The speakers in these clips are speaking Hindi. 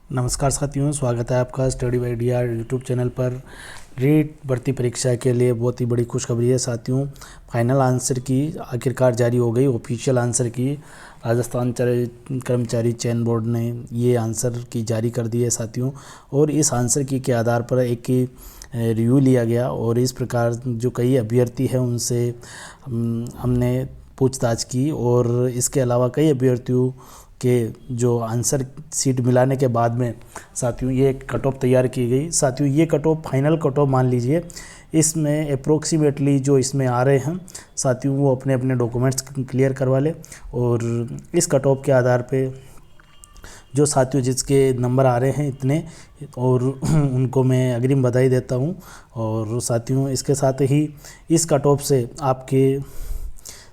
नमस्कार साथियों, स्वागत है आपका study by DR YouTube channel पर। रीट भर्ती परीक्षा के लिए बहुत ही बड़ी खुशखबरी है साथियों। फाइनल आंसर की आखिरकार जारी हो गई, ऑफिशियल आंसर की राजस्थान कर्मचारी चयन बोर्ड ने ये आंसर की जारी कर दी है साथियों। और इस आंसर की के आधार पर एक रिव्यू लिया गया और इस प्रकार जो कई अभ्यर्थी हैं उनसे हमने पूछताछ की और इसके अलावा कई अभ्यर्थियों के जो आंसर सीट मिलाने के बाद में साथियों ये कट ऑफ तैयार की गई। साथियों ये cut off final cut off मान लीजिए, इसमें अप्रोक्सीमेटली जो इसमें आ रहे हैं साथियों वो अपने अपने डॉक्यूमेंट्स क्लियर करवा ले और इस कट ऑफ के आधार पे जो साथियों जिसके नंबर आ रहे हैं इतने और उनको मैं अग्रिम बधाई देता हूं। और साथियों इसके साथ ही इस कट ऑफ से आपके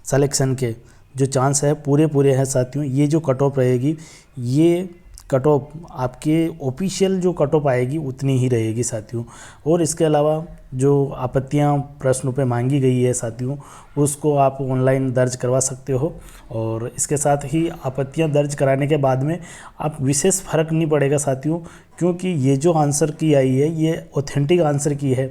सिलेक्शन के जो चांस है पूरे हैं साथियों। ये जो कट ऑफ रहेगी, ये कट ऑफ आपके ऑफिशियल जो कट ऑफ आएगी उतनी ही रहेगी साथियों। और इसके अलावा जो आपत्तियां प्रश्नों पे मांगी गई है साथियों उसको आप ऑनलाइन दर्ज करवा सकते हो। और इसके साथ ही आपत्तियां दर्ज कराने के बाद में आप विशेष फ़र्क नहीं पड़ेगा साथियों, क्योंकि ये जो आंसर की आई है ये ऑथेंटिक आंसर की है।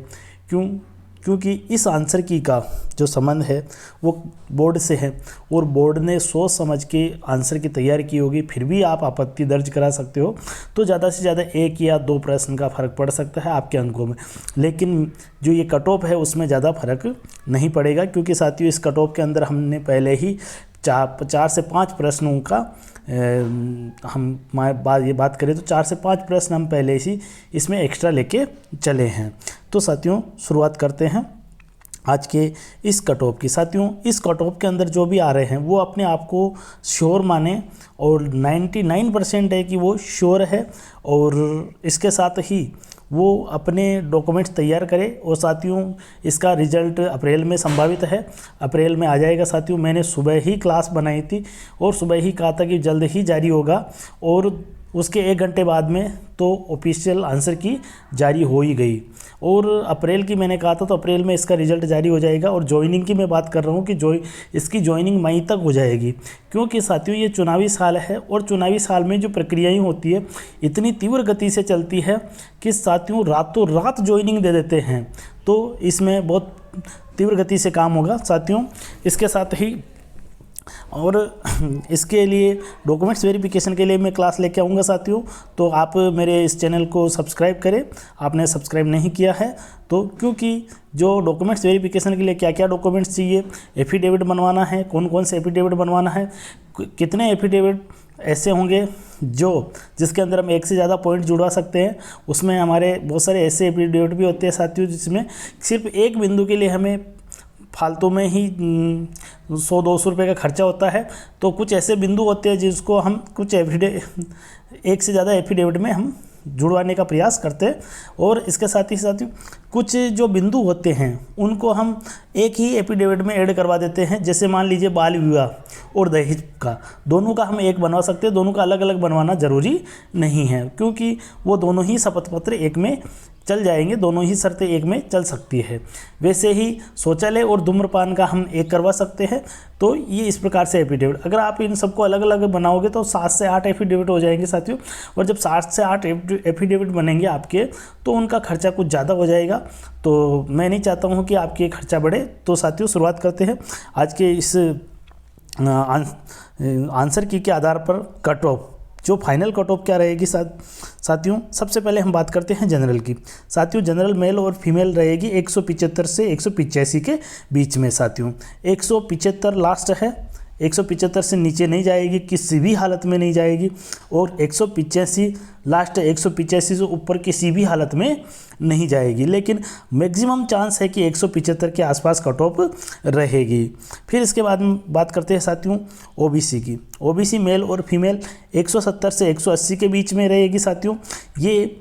क्योंकि इस आंसर की का जो संबंध है वो बोर्ड से है और बोर्ड ने सोच समझ के आंसर की तैयारी की होगी, फिर भी आप आपत्ति दर्ज करा सकते हो। तो ज़्यादा से ज़्यादा 1 या 2 प्रश्न का फ़र्क पड़ सकता है आपके अंकों में, लेकिन जो ये कट ऑफ है उसमें ज़्यादा फर्क नहीं पड़ेगा। क्योंकि साथियों इस कट ऑफ के अंदर हमने पहले ही 4 से 5 प्रश्नों का ये बात करें तो 4 से 5 प्रश्न हम पहले ही इसमें एक्स्ट्रा लेके चले हैं। तो साथियों शुरुआत करते हैं आज के इस कट ऑफ की। साथियों इस कट ऑफ के अंदर जो भी आ रहे हैं वो अपने आप को श्योर माने और 99% है कि वो श्योर है। और इसके साथ ही वो अपने डॉक्यूमेंट्स तैयार करे। और साथियों इसका रिजल्ट अप्रैल में संभावित है, अप्रैल में आ जाएगा साथियों। मैंने सुबह ही क्लास बनाई थी और सुबह ही कहा था कि जल्द ही जारी होगा और उसके 1 घंटे बाद में तो ऑफिशियल आंसर की जारी हो ही गई। और अप्रैल की मैंने कहा था तो अप्रैल में इसका रिजल्ट जारी हो जाएगा। और ज्वाइनिंग की मैं बात कर रहा हूँ कि इसकी ज्वाइनिंग मई तक हो जाएगी। क्योंकि साथियों ये चुनावी साल है और चुनावी साल में जो प्रक्रियाएं होती है इतनी तीव्र गति से चलती है कि साथियों रातों रात ज्वाइनिंग दे देते हैं। तो इसमें बहुत तीव्र गति से काम होगा साथियों। इसके साथ ही और इसके लिए डॉक्यूमेंट्स वेरिफिकेशन के लिए मैं क्लास लेके आऊँगा साथियों। तो आप मेरे इस चैनल को सब्सक्राइब करें, आपने सब्सक्राइब नहीं किया है तो। क्योंकि जो डॉक्यूमेंट्स वेरिफिकेशन के लिए क्या क्या डॉक्यूमेंट्स चाहिए, एफिडेविट बनवाना है, कौन कौन से एफिडेविट बनवाना है, कितने एफिडेविट ऐसे होंगे जिसके अंदर हम 1 से ज़्यादा पॉइंट जुड़वा सकते हैं। उसमें हमारे बहुत सारे ऐसे एफिडेविट भी होते हैं साथियों जिसमें सिर्फ एक बिंदु के लिए हमें फालतू में ही 100-200 रुपये का खर्चा होता है। तो कुछ ऐसे बिंदु होते हैं जिसको हम कुछ 1 से ज़्यादा एफिडेविट में हम जुड़वाने का प्रयास करते हैं। और इसके साथ ही कुछ जो बिंदु होते हैं उनको हम एक ही एफिडेविट में ऐड करवा देते हैं। जैसे मान लीजिए बाल विवाह और दहेज का, दोनों का हम एक बनवा सकते हैं, दोनों का अलग अलग बनवाना ज़रूरी नहीं है। क्योंकि वो दोनों ही शपथ पत्र एक में चल जाएंगे, दोनों ही शर्तें एक में चल सकती है। वैसे ही शौचालय और धूम्रपान का हम एक करवा सकते हैं। तो ये इस प्रकार से एफिडेविट, अगर आप इन सबको अलग अलग बनाओगे तो 7 से 8 एफिडेविट हो जाएंगे साथियों। और जब 7 से 8 एफिडेविट बनेंगे आपके तो उनका खर्चा कुछ ज़्यादा हो जाएगा। तो मैं नहीं चाहता हूँ कि आपके खर्चा बढ़े। तो साथियों शुरुआत करते हैं आज के इस आंसर की के आधार पर कट ऑफ। जो फाइनल कट ऑफ क्या रहेगी साथियों, सबसे पहले हम बात करते हैं जनरल की। साथियों जनरल मेल और फीमेल रहेगी 175 से 185 के बीच में साथियों। 175 लास्ट है, 175 से नीचे नहीं जाएगी, किसी भी हालत में नहीं जाएगी। और 185 लास्ट है, 185 से ऊपर किसी भी हालत में नहीं जाएगी। लेकिन मैक्सिमम चांस है कि 175 के आसपास कट ऑफ रहेगी। फिर इसके बाद में बात करते हैं साथियों ओबीसी की। ओबीसी मेल और फीमेल 170 से 180 के बीच में रहेगी साथियों। ये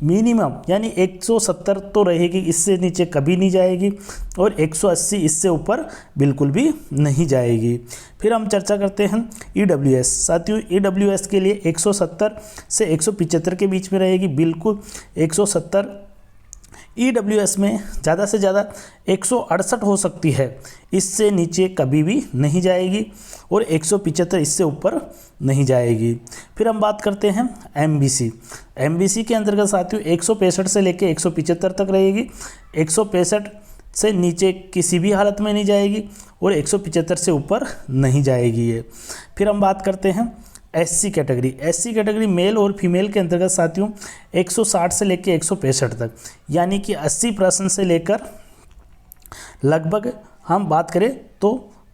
मिनिमम यानी 170 तो रहेगी, इससे नीचे कभी नहीं जाएगी। और 180 इससे ऊपर बिल्कुल भी नहीं जाएगी। फिर हम चर्चा करते हैं ईडब्ल्यूएस। साथियों ईडब्ल्यूएस के लिए 170 से 175 के बीच में रहेगी। बिल्कुल 170 EWS में ज़्यादा से ज़्यादा 168 हो सकती है, इससे नीचे कभी भी नहीं जाएगी, और 175 इससे ऊपर नहीं जाएगी। फिर हम बात करते हैं MBC के अंतर्गत साथियों 165 से लेकर 175 तक रहेगी। 165 से नीचे किसी भी हालत में नहीं जाएगी, और 175 से ऊपर नहीं जाएगी ये। फिर हम बात करते हैं SC कैटेगरी मेल और फीमेल के अंतर्गत साथियों 160 से लेकर 165 तक, यानी कि 80% से लेकर लगभग हम बात करें तो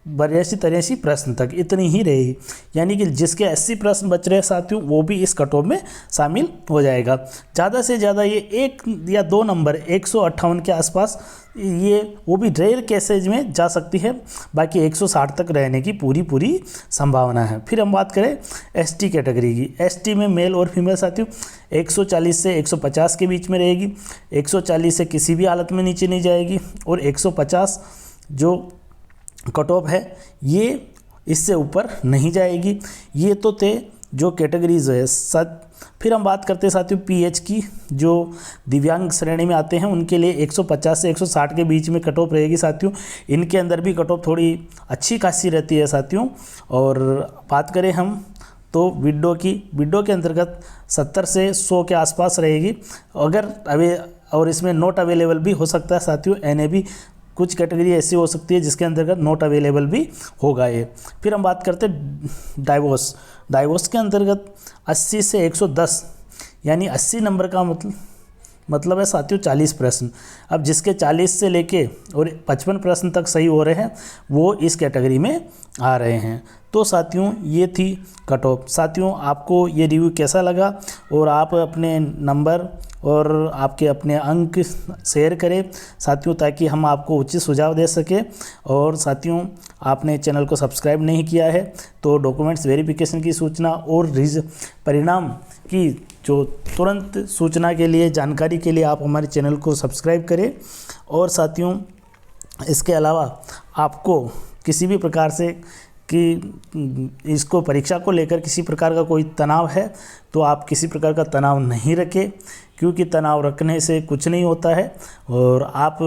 82-83 प्रश्न तक इतनी ही रहेगी, यानी कि जिसके 80 प्रश्न बच रहे साथियों वो भी इस कट ऑफ में शामिल हो जाएगा। ज़्यादा से ज़्यादा ये 1 या 2 नंबर 158 के आसपास, ये वो भी रेयर केसेज में जा सकती है, बाकी 160 तक रहने की पूरी संभावना है। फिर हम बात करें ST कैटेगरी की। ST में मेल और फीमेल साथियों 140 से 150 के बीच में रहेगी। 140 से किसी भी हालत में नीचे नहीं जाएगी, और 150 जो कट ऑफ है ये इससे ऊपर नहीं जाएगी। ये तो थे जो कैटेगरीज है। फिर हम बात करते हैं साथियों PH की, जो दिव्यांग श्रेणी में आते हैं उनके लिए 150 से 160 के बीच में कट ऑफ रहेगी साथियों। इनके अंदर भी कट ऑफ थोड़ी अच्छी खासी रहती है साथियों। और बात करें हम तो विडो के अंतर्गत 70 से 100 के आसपास रहेगी, और इसमें नॉट अवेलेबल भी हो सकता है साथियों। NAB कुछ कैटेगरी ऐसी हो सकती है जिसके अंतर्गत नॉट अवेलेबल भी होगा ये। फिर हम बात करते हैं डाइवोर्स के अंतर्गत 80 से 110, यानी 80 नंबर का मतलब है साथियों 40 प्रश्न। अब जिसके 40 से लेके और 55 प्रश्न तक सही हो रहे हैं वो इस कैटेगरी में आ रहे हैं। तो साथियों ये थी कट ऑफ। साथियों आपको ये रिव्यू कैसा लगा, और आप अपने नंबर और आपके अपने अंक शेयर करें साथियों, ताकि हम आपको उचित सुझाव दे सकें। और साथियों आपने चैनल को सब्सक्राइब नहीं किया है तो डॉक्यूमेंट्स वेरिफिकेशन की सूचना और परिणाम की जो तुरंत सूचना के लिए, जानकारी के लिए आप हमारे चैनल को सब्सक्राइब करें। और साथियों इसके अलावा आपको किसी भी प्रकार से कि इसको परीक्षा को लेकर किसी प्रकार का कोई तनाव है तो आप किसी प्रकार का तनाव नहीं रखें, क्योंकि तनाव रखने से कुछ नहीं होता है। और आप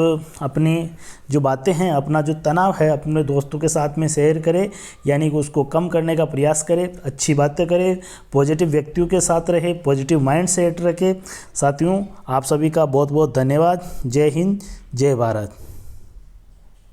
अपनी जो बातें हैं, अपना जो तनाव है अपने दोस्तों के साथ में शेयर करें, यानी कि उसको कम करने का प्रयास करें, अच्छी बातें करें, पॉजिटिव व्यक्तियों के साथ रहे, पॉजिटिव माइंड सेट रखें। साथियों आप सभी का बहुत बहुत धन्यवाद। जय हिंद, जय भारत।